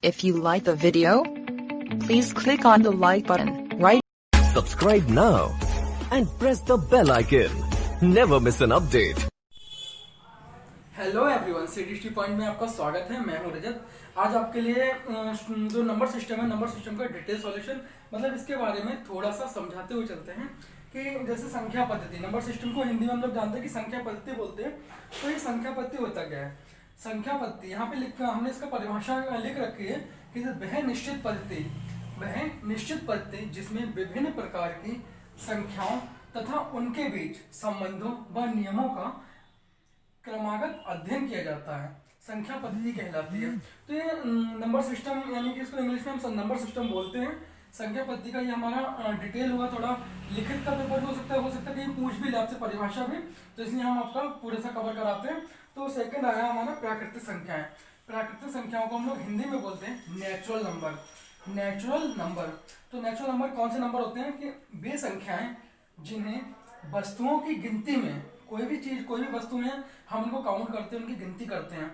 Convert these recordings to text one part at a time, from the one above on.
If you like the video, please click on the like button, right? Subscribe now and press the bell icon. Never miss an update. Hello everyone, CDST point में आपका स्वागत है। मैं हूं रजत। आज आपके लिए जो नंबर सिस्टम है, नंबर सिस्टम का डिटेल सॉल्यूशन, मतलब इसके बारे में थोड़ा सा समझाते हुए चलते हैं कि जैसे संख्या पद्धति, नंबर सिस्टम को हिंदी में हम लोग जानते हैं कि संख्या पद्धति बोलते हैं। तो ये संख्या पद्धति होता क्या है? संख्या पद्धति यहाँ पे हमने इसका परिभाषा लिख रखी है कि वह निश्चित पद्धति जिसमें विभिन्न प्रकार की संख्याओं तथा उनके बीच संबंधों व नियमों का क्रमागत अध्ययन किया जाता है, संख्या पद्धति कहलाती है। तो ये नंबर सिस्टम, यानी कि इसको इंग्लिश में हम नंबर सिस्टम बोलते हैं। संख्या पद्धति का ये हमारा डिटेल हुआ, थोड़ा लिखित का पेपर भी हो सकता है कहीं पूछ भी ले आपसे परिभाषा भी, तो इसलिए हम आपका पूरे सा कवर कराते हैं। तो सेकंड आया हमारा प्राकृतिक संख्याएं। प्राकृतिक संख्याओं को हम लोग हिंदी में बोलते हैं नेचुरल नंबर। तो नेचुरल नंबर कौन से नंबर होते हैं? कि वे संख्याएं जिन्हें वस्तुओं की गिनती में, कोई भी वस्तु है, हम उनको काउंट करते हैं, उनकी गिनती करते हैं।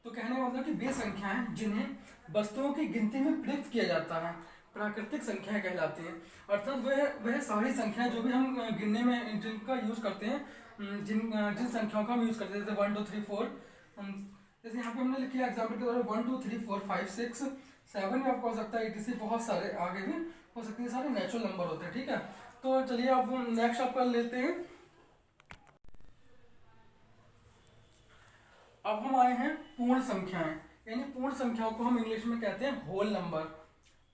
तो कहने का मतलब कि वे संख्याएं जिन्हें वस्तुओं की गिनती में प्रयुक्त किया जाता है, प्राकृतिक संख्याएं कहलाती हैं। अर्थात वह सारी संख्याएं जो भी हम गिनने में जिनका यूज करते हैं, जिन संख्याओं का हम यूज करते हैं, जैसे 1 2 3 4, जैसे यहाँ पे हमने लिखा एग्जाम्पल के द्वारा 1 2 3 4 5 6 7 भी आपको हो सकता है, 86, बहुत सारे आगे भी हो सकते हैं, सारे नेचुरल नंबर होते हैं। ठीक है, तो चलिए अब नेक्स्ट आप कर लेते हैं। अब हम आए हैं पूर्ण संख्याएं, यानी पूर्ण संख्याओं को हम इंग्लिश में कहते हैं होल नंबर।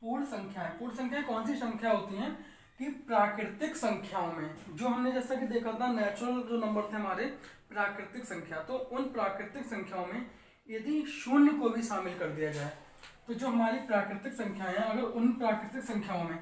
पूर्ण संख्याएं कौन सी संख्या होती हैं? कि प्राकृतिक संख्याओं में, जो हमने जैसा कि देखा था नेचुरल जो नंबर थे हमारे, प्राकृतिक संख्या, तो उन प्राकृतिक संख्याओं में यदि शून्य को भी शामिल कर दिया जाए, तो जो हमारी प्राकृतिक संख्याएं हैं, अगर उन प्राकृतिक संख्याओं में,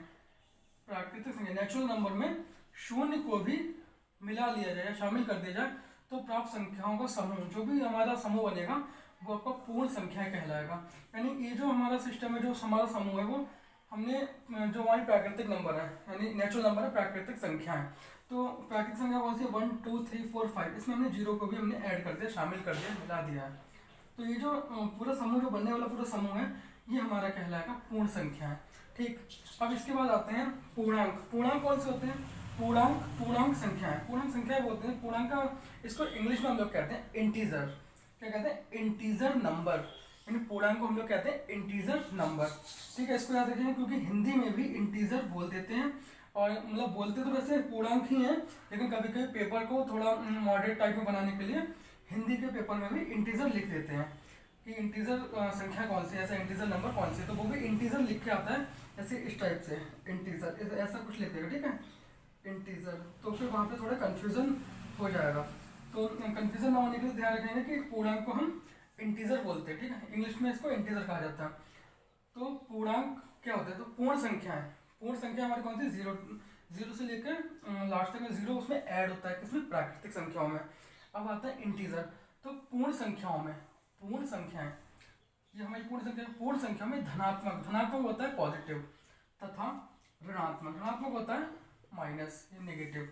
नेचुरल नंबर में शून्य को भी मिला लिया जाए, शामिल कर दिया जाए, तो प्राप्त संख्याओं का समूह, जो भी हमारा समूह बनेगा, वो आपका पूर्ण संख्या कहलाएगा। यानी ये जो हमारा सिस्टम है, जो हमारा समूह है, वो हमने जो हमारी प्राकृतिक नंबर है, यानी नेचुरल नंबर है, प्राकृतिक संख्या है। तो प्राकृतिक संख्या कौन सी? 1 2 3 4 5, इसमें हमने जीरो को भी हमने ऐड कर दिया, शामिल कर दिया, मिला दिया है। तो ये जो पूरा समूह, जो बनने वाला पूरा समूह है, ये हमारा कहलाएगा पूर्ण संख्या है। ठीक, अब इसके बाद आते हैं पूर्णांक कौन से होते हैं? पूर्णांक संख्याएं बोलते हैं। पूर्णांक का इसको इंग्लिश में हम लोग कहते हैं इंटीजर। क्या कहते हैं? इंटीजर नंबर, यानी पूर्णांक को हम लोग कहते हैं इंटीजर नंबर। ठीक है, इसको याद रखेंगे, क्योंकि हिंदी में भी इंटीजर बोल देते हैं, और मतलब बोलते तो वैसे पूर्णांक ही हैं, लेकिन कभी कभी पेपर को थोड़ा मॉडरेट टाइप में बनाने के लिए हिंदी के पेपर में भी इंटीजर लिख देते हैं कि इंटीजर संख्या कौन सी है, ऐसा इंटीजर नंबर कौन सी है, तो वो भी इंटीजर लिख के आता है, ऐसे इस टाइप से इंटीजर, ऐसा कुछ लिख देगा। ठीक है, इंटीजर, तो फिर वहाँ पे थोड़ा कंफ्यूजन हो जाएगा। तो कंफ्यूजन ना होने के लिए ध्यान रखेंगे कि पूर्णांक को हम इंटीजर बोलते हैं। ठीक है, इंग्लिश में इसको इंटीजर कहा जाता है। तो पूर्णांक क्या होता है? तो पूर्ण संख्या हमारी कौन सी? जीरो से लेकर लास्ट तक जीरो उसमें ऐड होता है, किसमें? प्राकृतिक संख्याओं में। अब आता है इंटीजर। तो पूर्ण संख्याएं, ये हमारी पूर्ण संख्या में धनात्मक होता है पॉजिटिव, तथा ऋणात्मक होता है माइनस, ये नेगेटिव।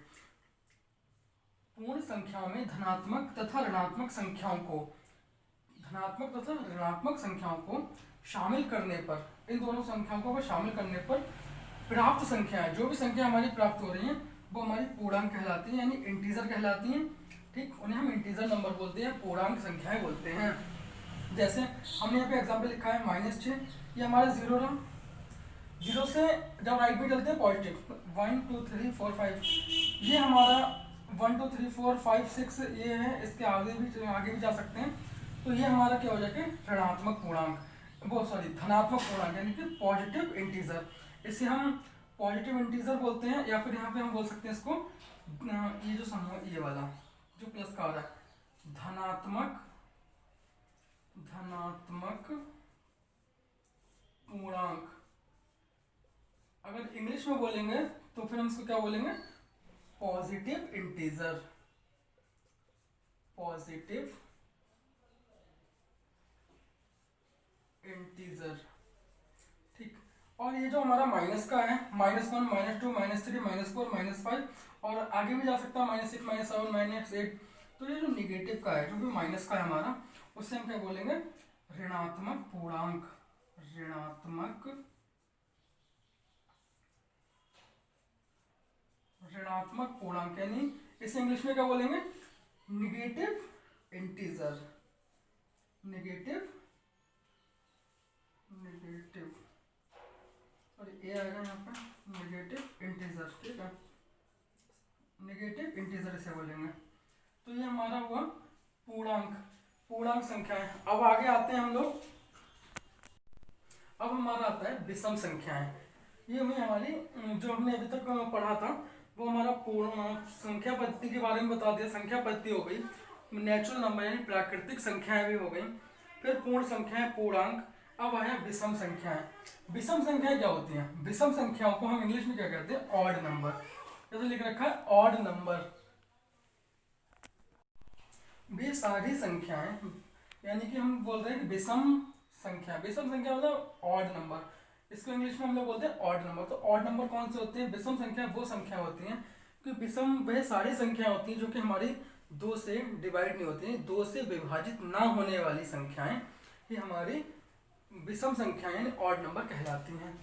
पूर्ण संख्याओं में धनात्मक तथा ऋणात्मक संख्याओं को शामिल करने पर, इन दोनों संख्याओं को शामिल करने पर प्राप्त संख्याएं, जो भी संख्या हमारी प्राप्त हो रही हैं, वो हमारी पूर्णांक कहलाती हैं, यानी इंटीजर कहलाती हैं। ठीक, उन्हें हम इंटीजर नंबर बोलते हैं, पूर्णांक संख्याएं बोलते हैं। जैसे हमने यहाँ पे एग्जाम्पल लिखा है -6, ये हमारा जीरो रहा। जीरो से जब राइट में चलते हैं पॉजिटिव, 1 2 3 4 5, ये हमारा 1 2 3 4 5 6 ये है, इसके आगे भी जा सकते हैं। तो ये हमारा क्या हो जाएगा? धनात्मक पूर्णांक, यानी कि पॉजिटिव इंटीजर। इसे हम पॉजिटिव इंटीजर बोलते हैं, या फिर यहाँ पे हम बोल सकते हैं इसको, ये जो समूह, ये वाला जो प्लस का आ रहा है, धनात्मक पूर्णांक। अगर इंग्लिश में बोलेंगे तो फिर हम इसको क्या बोलेंगे? Positive integer. ठीक, और ये जो हमारा माइनस का है, -1 -2 -3 -4 -5, और आगे भी जा सकता है, -6 -7 -8। तो ये जो निगेटिव का है, जो भी माइनस का है हमारा, उससे हम क्या बोलेंगे? ऋणात्मक पूर्णांक। ऋणात्मक पूर्णांक, यानी इसे इंग्लिश में क्या बोलेंगे, निगेटिव इंटीजर। सॉरी ए आएगा यहाँ पे, निगेटिव इंटीजर, ठीक है, निगेटिव इंटीजर इसे बोलेंगे। तो ये हमारा हुआ पूर्णांक संख्याएं। अब आगे आते हैं हम लोग, अब हमारा आता है विषम संख्याएं। ये हुई हमारी, जो हमने अभी तक पढ़ा था वो हमारा पूर्ण संख्या पद्धति के बारे में बता दिया। संख्या पद्धति हो गई, नेचुरल नंबर यानी प्राकृतिक संख्याएं भी हो गई, फिर पूर्ण संख्याएं, पूर्णांक। अब आया विषम संख्याएं। विषम संख्याएं क्या होती हैं? विषम संख्याओं को हम इंग्लिश में क्या कहते हैं? Odd number. जैसे लिख रखा है ऑड नंबर। वे सारी संख्याएं, यानी कि हम बोलते हैं कि विषम संख्या मतलब ऑड नंबर, इसको इंग्लिश में हम लोग बोलते हैं ऑड नंबर। तो ऑड नंबर कौन से होते हैं? विषम संख्या वो संख्या होती हैं कि विषम वह सारी संख्या होती हैं जो कि हमारी 2 से डिवाइड नहीं होती हैं, 2 से विभाजित ना होने वाली संख्याएं ही हमारी विषम संख्याएं यानी ऑड नंबर कहलाती हैं।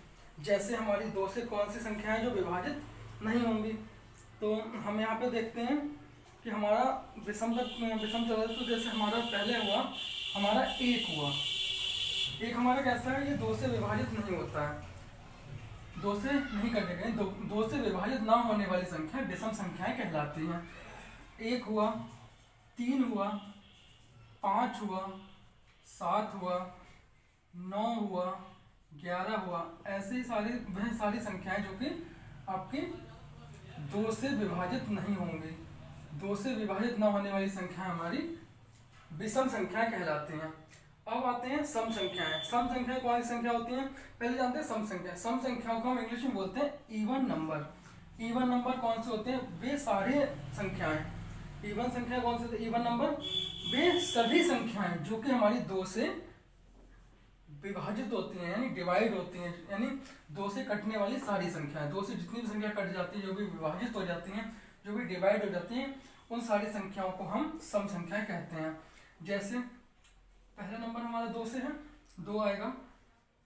जैसे हमारी 2 से कौन सी संख्याएं जो विभाजित नहीं होंगी, तो हम यहाँ पे देखते हैं कि हमारा विषम चल रहा है। तो जैसे हमारा पहले हुआ, हमारा 1 हुआ, 1 हमारा कैसा है? ये 2 से विभाजित नहीं होता है, 2 से नहीं कटेगा, 2 से विभाजित ना होने वाली संख्या विषम संख्याएं कहलाती हैं। 1 हुआ, 3 हुआ, 5 हुआ, 7 हुआ, 9 हुआ, 11 हुआ, ऐसे ही वह सारी संख्याएं जो कि आपकी 2 से विभाजित नहीं होंगी। 2 से विभाजित ना होने वाली संख्या हमारी विषम संख्याएं कहलाती हैं। अब आते हैं सम संख्याएं। सम संख्याएं कौन सी संख्या होती हैं? पहले जानते हैं सम संख्या। सम संख्याओं को हम इंग्लिश में बोलते हैं इवन नंबर। इवन नंबर कौन से होते हैं? वे सारे संख्याएं। इवन संख्या कौन से होते हैं? इवन नंबर वे सभी संख्याएं जो कि हमारी 2 से विभाजित होती हैं यानी डिवाइड होती हैं, यानी 2 से कटने वाली सारी संख्याएं। 2 से जितनी भी संख्या कट जाती है, जो भी विभाजित हो जाती हैं, जो भी डिवाइड हो जाती हैं, उन सारी संख्याओं को हम सम संख्याएं कहते हैं। जैसे पहला नंबर हमारा 2 से है, 2 आएगा,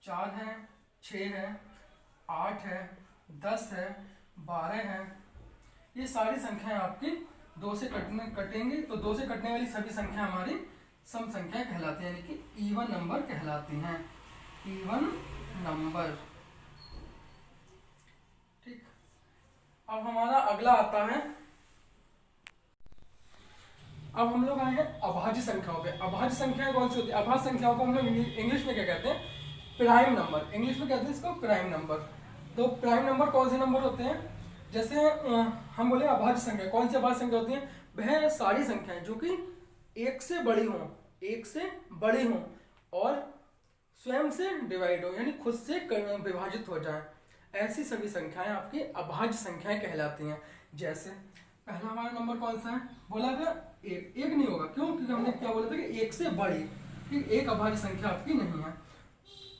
4 है, 6 है, 8 है, 10 है, 12 है। ये सारी संख्याएं आपकी 2 से कटेंगी, तो 2 से कटने वाली सभी संख्या हमारी सम संख्याएं कहलाती हैं, यानी कि इवन नंबर कहलाती हैं। इवन नंबर, ठीक। अब हमारा अगला आता है, अब हम लोग आए हैं अभाज्य संख्याओं पे। अभाज्य संख्याएं कौन सी होती है? अभाज्य संख्याओं को हम लोग इंग्लिश में क्या कहते हैं? Prime number. इंग्लिश में कहते हैं इसको प्राइम नंबर। तो प्राइम नंबर कौन से नंबर होते हैं? जैसे हम बोले अभाज्य संख्या, कौन सी अभाज्य संख्या होती है? वह सारी संख्याएं जो कि 1 से बड़ी हों, 1 से बड़ी हों और स्वयं से डिवाइड हो, यानी खुद से विभाजित हो जाए, ऐसी सभी संख्याएं आपकी अभाज्य संख्याएं कहलाती हैं। जैसे पहला हमारा नंबर कौन सा है? बोला था 1। 1 नहीं होगा, क्यों? क्योंकि हमने क्या बोला था कि 1 से बड़ी, कि 1 अभाज्य संख्या आपकी नहीं है।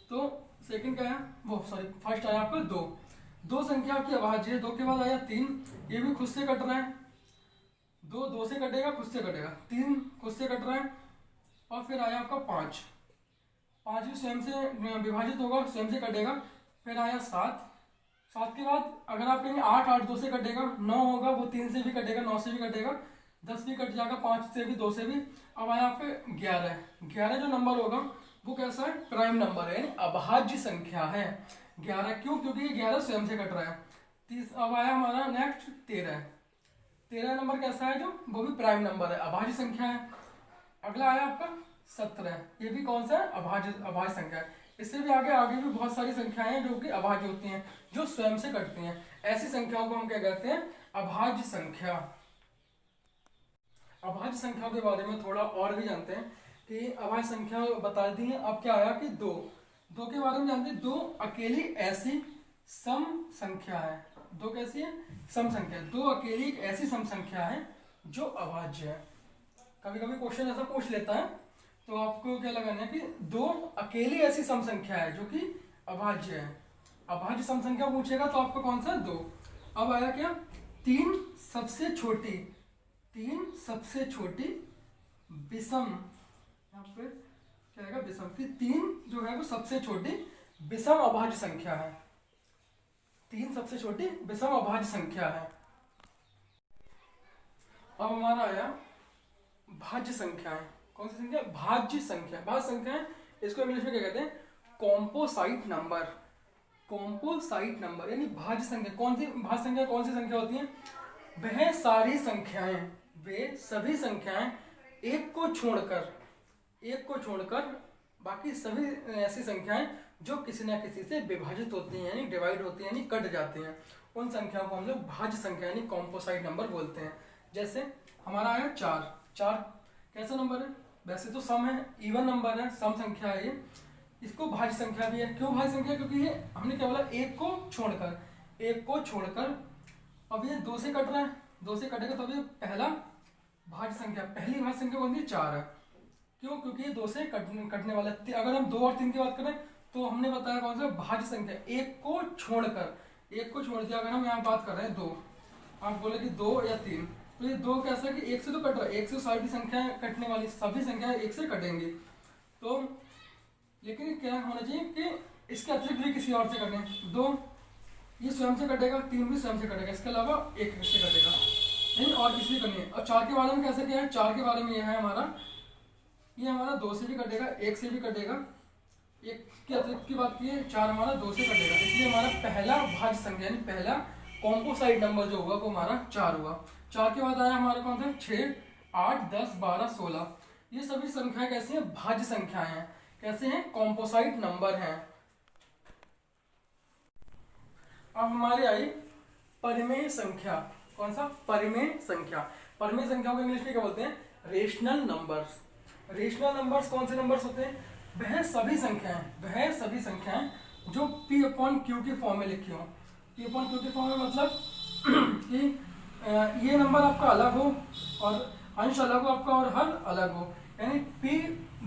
तो सेकंड क्या है? फर्स्ट आया आपका 2। 2 संख्या आपकी अभाज्य है। 2 के बाद आया 3, ये भी खुद से कट रहा है। 2 से कटेगा, खुद से कटेगा, 3 खुद से कट रहा है। और फिर आया आपका 5 भी स्वयं से विभाजित होगा, स्वयं से कटेगा। फिर आया 7 के बाद अगर आप कहेंगे 8 2 से कटेगा, 9 होगा, वो 3 से भी कटेगा, 9 से भी कटेगा, 10 भी कट जाएगा, 5 से भी, 2 से भी। अब आया आपके 11 जो नंबर होगा वो कैसा है? प्राइम नंबर है, यानी अभाज्य संख्या है 11। क्यों? क्योंकि ये 11 स्वयं से कट रहा है। अब आया हमारा नेक्स्ट 13 नंबर कैसा है? जो वो भी प्राइम नंबर है, अभाज्य संख्या है। अगला आया आपका 17, ये भी कौन सा है? अभाज्य संख्या है। इससे भी आगे भी बहुत सारी संख्याएं हैं जो कि अभाज्य होती हैं, जो स्वयं से कटती हैं। ऐसी संख्याओं को हम क्या कहते हैं? अभाज्य संख्या। अभाज्य संख्या के बारे में थोड़ा और भी जानते हैं कि अभाज्य संख्या बता दी है। अब क्या आया कि 2 के बारे में जानते हैं। 2 अकेली ऐसी सम संख्या है। 2 कैसी है? सम संख्या। 2 अकेली एक ऐसी सम संख्या है जो अभाज्य है। कभी कभी क्वेश्चन ऐसा पूछ लेता है, तो आपको क्या लगाना है कि 2 अकेली ऐसी सम संख्या है जो कि अभाज्य है। अभाज्य सम संख्या पूछेगा तो आपको कौन सा? 2। अब आया क्या? 3 सबसे छोटी विषम, यहाँ पे क्या आएगा, विषम, कि 3 जो है वो सबसे छोटी विषम अभाज्य संख्या है। 3 सबसे छोटी विषम अभाज्य संख्या है। अब हमारा आया भाज्य संख्याएं। कौन सी संख्या, भाज्य संख्या। भाज्य संख्याएं इसको इंग्लिश में क्या कहते हैं, कॉम्पोसाइट नंबर। कॉम्पोसाइट नंबर यानी भाज्य संख्या। कौन सी भाज्य संख्या, कौन सी संख्या होती है, वह सारी संख्याएं, वे सभी संख्याएं एक को छोड़कर बाकी सभी ऐसी संख्याएं जो किसी ना किसी से विभाजित होती हैं, यानी डिवाइड होती हैं, यानी कट जाती हैं, उन संख्याओं को हम लोग भाज्य संख्या यानी कॉम्पोसाइट नंबर बोलते हैं। जैसे हमारा आया 4। 4 कैसा नंबर है, वैसे तो सम है, इवन नंबर है, सम संख्या है ये, इसको भाज्य संख्या भी है। क्यों भाज्य संख्या, क्योंकि ये हमने क्या बोला, एक को छोड़कर अब ये 2 से कट रहा है, 2 से कटेगा तो ये पहला भाज्य संख्या, पहली भाज्य संख्या कौन सी, 4 है। क्यों, क्योंकि ये 2 से कटने वाला है। अगर हम 2 और 3 की बात करें तो हमने बताया कौन सा, भाज्य संख्या, एक को छोड़ के अगर हम यहाँ बात कर रहे हैं 2, आप बोले कि 2 या 3, तो ये 2 कैसा कि 1 से तो कट रहा है, 1 से सारी संख्याएं कटने वाली, सभी संख्याएं 1 से कटेंगी। तो लेकिन क्या होना चाहिए कि इसके अतिरिक्त भी किसी और से कटें। 2 ये स्वयं से कटेगा, 3 भी स्वयं से कटेगा, इसके अलावा 1 से कटेगा, नहीं और किसी करनी है। और 4 के बारे में कैसे क्या है, 4 के बारे में यह है हमारा, ये हमारा 2 से भी कटेगा, 1 से भी कटेगा, 1 के अतिरिक्त की बात की है, 4 हमारा 2 से कटेगा, इसलिए हमारा पहला भाज्य संख्या यानी पहला कॉम्पोसाइट नंबर जो हुआ वो हमारा 4 हुआ। 4 के बाद आया हमारा कौन सा, 6, 8, 10, 12, 16। ये सभी संख्याएं कैसी हैं, भाज्य संख्याएं हैं। कैसे हैं, कॉम्पोसाइट नंबर हैं। अब हमारे आई परिमेय संख्या। कौन सा, परिमेय संख्या। परिमेय संख्याओं को इंग्लिश में क्या बोलते हैं, रेशनल नंबर्स। रेशनल नंबर्स कौन से नंबर्स होते हैं, वह सभी संख्याएं जो P/Q के फॉर्म में लिखी हो। P/Q के फॉर्म में मतलब कि ये नंबर आपका अलग हो और अंश अलग हो आपका और हर अलग हो, यानी P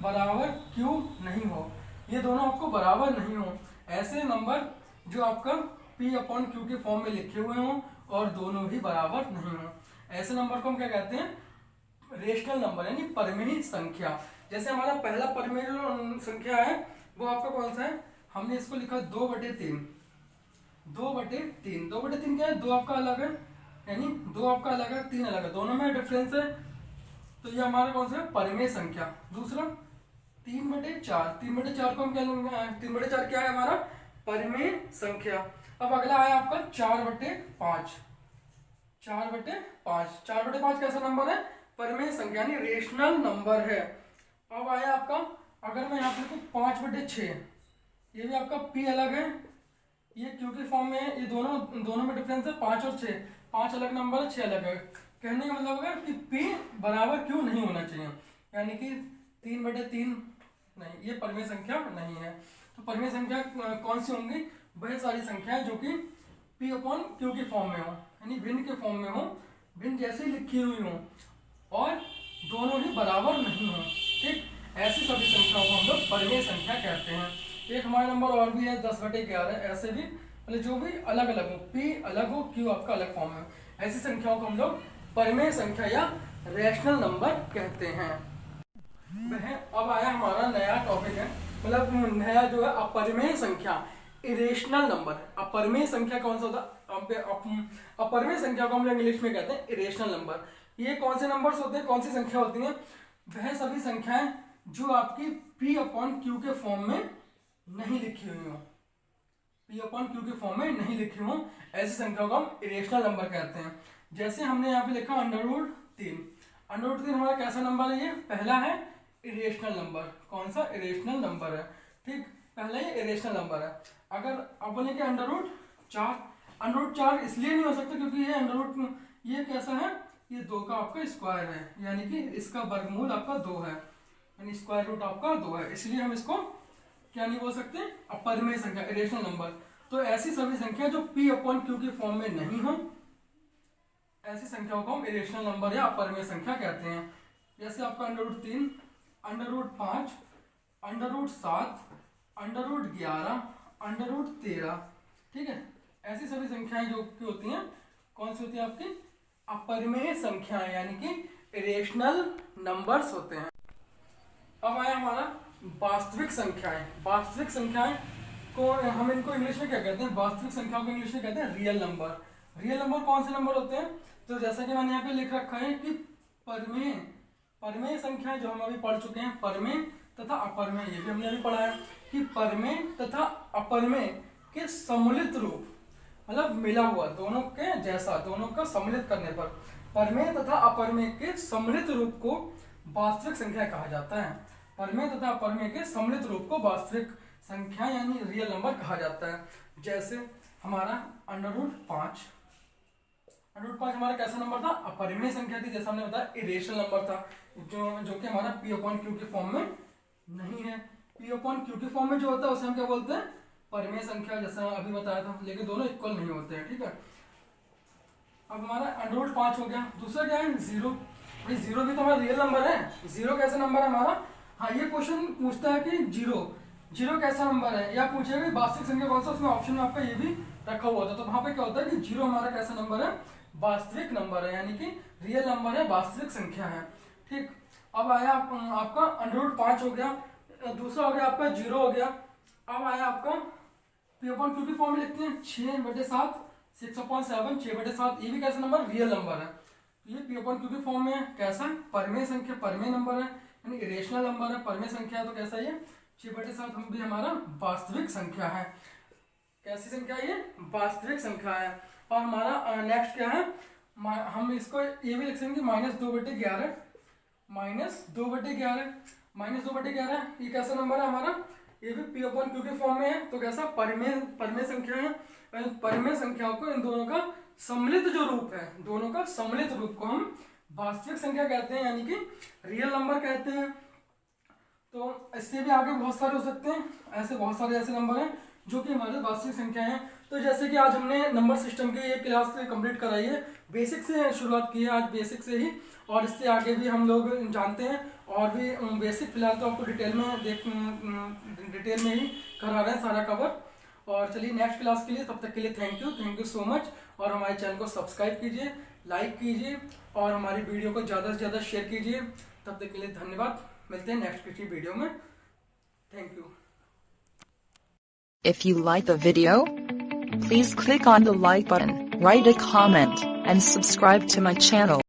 बराबर Q नहीं हो, ये दोनों आपको बराबर नहीं हो। ऐसे नंबर जो आपका P/Q के फॉर्म में लिखे हुए हों और दोनों ही बराबर नहीं हो, ऐसे नंबर को हम क्या कहते हैं, रेशनल नंबर यानी परिमेय संख्या। जैसे हमारा पहला परिमेय जो संख्या है वो आपका कौन सा है, हमने इसको लिखा 2/3। 2/3 क्या है, 2 आपका अलग है, यानी 2 आपका अलग है, 3 अलग है, दोनों में डिफरेंस है, तो ये हमारा कौन सा है, परिमेय संख्या। दूसरा 3/4। 3/4 को हम क्या लेंगे, 3/4 क्या है हमारा, परिमेय संख्या। अब अगला आया आपका 4/5। 4/5 कैसा नंबर है, परिमेय संख्या यानी रेशनल नंबर है। अब आया आपका, अगर मैं यहाँ पे लिखूं 5/6, ये भी आपका P अलग है, ये Q के फॉर्म में है, ये दोनों में डिफरेंस है 5 और 6, 5 अलग नंबर है, 6 अलग है। कहने का मतलब है कि P बराबर Q नहीं होना चाहिए, यानी कि 3/3 नहीं, ये परिमेय संख्या नहीं है। तो परिमेय संख्या कौन सी होंगी, वह सारी संख्याएं जो कि P/Q के फॉर्म में हो, यानी भिन्न के फॉर्म में हो, भिन्न जैसे लिखी हुई हो और दोनों ही बराबर नहीं हो। ठीक, ऐसी सभी संख्याओं को हम लोग परिमेय संख्या कहते हैं। एक हमारा नंबर और भी है 10/11, ऐसे भी मतलब जो भी अलग अलग हो, P अलग हो, Q आपका अलग फॉर्म है, ऐसी संख्याओं को हम लोग परिमेय संख्या या रैशनल नंबर कहते हैं। वह अब आया हमारा नया टॉपिक है, मतलब नया जो है अपरिमेय संख्या, इरेशनल नंबर। अपरिमेय संख्या कौन सा होता है, अपरिमेय संख्या को हम लोग इंग्लिश में कहते हैं इरेशनल नंबर। ये कौन से नंबर्स होते हैं, कौन सी संख्या होती हैं, वह सभी संख्याएं जो आपकी P/Q के फॉर्म में नहीं लिखी हुई हो, P/Q के फॉर्म में नहीं लिखी हो, ऐसी संख्याओं को हम इरेशनल नंबर कहते हैं। जैसे हमने यहाँ पे लिखा √3। √3 हमारा कैसा नंबर है, ये पहला है इरेशनल नंबर। कौन सा, इरेशनल नंबर है। ठीक, पहला ये इरेशनल नंबर है। अगर आप बोले कि √4 इसलिए नहीं हो सकता क्योंकि ये कैसा है, ये 2 का आपका स्क्वायर है, यानी कि इसका वर्गमूल आपका 2 है, यानी स्क्वायर रूट आपका 2 है, इसलिए हम इसको क्या नहीं बोल सकते, अपरिमेय संख्या, इरेशनल नंबर। तो ऐसी सभी संख्या जो P/Q के फॉर्म में नहीं हो, ऐसी संख्याओं को हम इरेशनल नंबर या अपरिमेय संख्या कहते हैं। जैसे आपका √3, √5, √7, √11, √13। ठीक है, ऐसी सभी संख्याएं जो की होती हैं, कौन सी होती है आपकी, अपरिमेय संख्याएं, यानी कि इरेशनल नंबर्स होते हैं। अब आया हमारा वास्तविक संख्याएं, वास्तविक संख्याएं को हम इनको इंग्लिश में क्या कहते हैं, वास्तविक संख्याओं को इंग्लिश में कहते हैं रियल नंबर। रियल नंबर कौन से नंबर होते हैं, तो जैसा कि मैंने यहाँ पे लिख रखा है कि परमेय, परमेय संख्याएं जो हम अभी पढ़ चुके हैं, परमेय तथा अपरमेय, ये भी हमने अभी पढ़ा है कि परमेय तथा अपरमेय के सम्मिलित रूप, मतलब मिला हुआ दोनों के जैसा, दोनों का सम्मिलित करने पर परमेय तथा अपरमेय के सम्मिलित रूप को वास्तविक संख्या कहा जाता है। परमेय तथा अपरमेय के सम्मिलित रूप को वास्तविक संख्या यानी रियल नंबर कहा जाता है। जैसे हमारा √5, √5 हमारा कैसा नंबर था, अपरिमेय संख्या थी, जैसा हमने बताया इरेशनल नंबर था, जो कि हमारा P/Q के फॉर्म में नहीं है। P/Q के फॉर्म में जो होता है उसे हम क्या बोलते हैं, परिमेय संख्या, जैसा अभी बताया था, लेकिन दोनों इक्वल नहीं होते हैं, ठीक है। अब हमारा √5 हो गया। दूसरा क्या है, 0। भाई 0 भी तो हमारा रियल नंबर है। 0 कैसा नंबर है हमारा, हाँ ये क्वेश्चन पूछता है कि 0 कैसा नंबर है, या पूछेगा वास्तविक संख्या कौन सा, उसमें ऑप्शन में आपका ये भी रखा हुआ था। तो वहां पे क्या होता है कि 0 हमारा कैसा नंबर है, वास्तविक नंबर है, यानी कि रियल नंबर है, वास्तविक संख्या है, ठीक। अब आया आपका √5 हो गया। दूसरा हो गया आपका 0 हो गया। अब आया आपका P/Q की फॉर्म में लिखते हैं 6/7, 6/7, 6/7, ये भी कैसा नंबर, रियल नंबर है। ये P/Q की फॉर्म में कैसा, परमेय संख्या, परमेय नंबर है, यानी इरेशनल नंबर है, परमेय संख्या है, तो कैसा ये 6/7 हम भी हमारा वास्तविक संख्या है। कैसी संख्या है ये, वास्तविक संख्या है। और हमारा नेक्स्ट क्या है, हम इसको ये भी लिख सकते -2/11, -2/11, -2/11 ये कैसा नंबर है हमारा, ये भी P/Q के फॉर्म में है, तो कैसा, परमेय संख्या है। परमेय संख्याओं को, इन दोनों का सम्मिलित जो रूप है, दोनों का सम्मिलित रूप को हम वास्तविक संख्या कहते हैं, यानी कि रियल नंबर कहते हैं। तो इससे भी आगे बहुत सारे हो सकते हैं, ऐसे बहुत सारे ऐसे नंबर हैं जो कि हमारे वास्तविक संख्या हैं। तो जैसे कि आज हमने नंबर सिस्टम की ये क्लास कंप्लीट कराई है, बेसिक से शुरुआत की है आज, बेसिक से ही, और इससे आगे भी हम लोग जानते हैं, और भी बेसिक फिलहाल तो आपको डिटेल में ही करा रहे हैं सारा कवर। और चलिए नेक्स्ट क्लास के लिए, तब तक के लिए थैंक यू सो मच। और हमारे चैनल को सब्सक्राइब कीजिए, लाइक कीजिए, और हमारी वीडियो को ज़्यादा से ज़्यादा शेयर कीजिए। तब तक के लिए धन्यवाद, मिलते हैं नेक्स्ट किसी वीडियो में, thank you. If you like the video, please click on the like button, write a comment, and subscribe to my channel.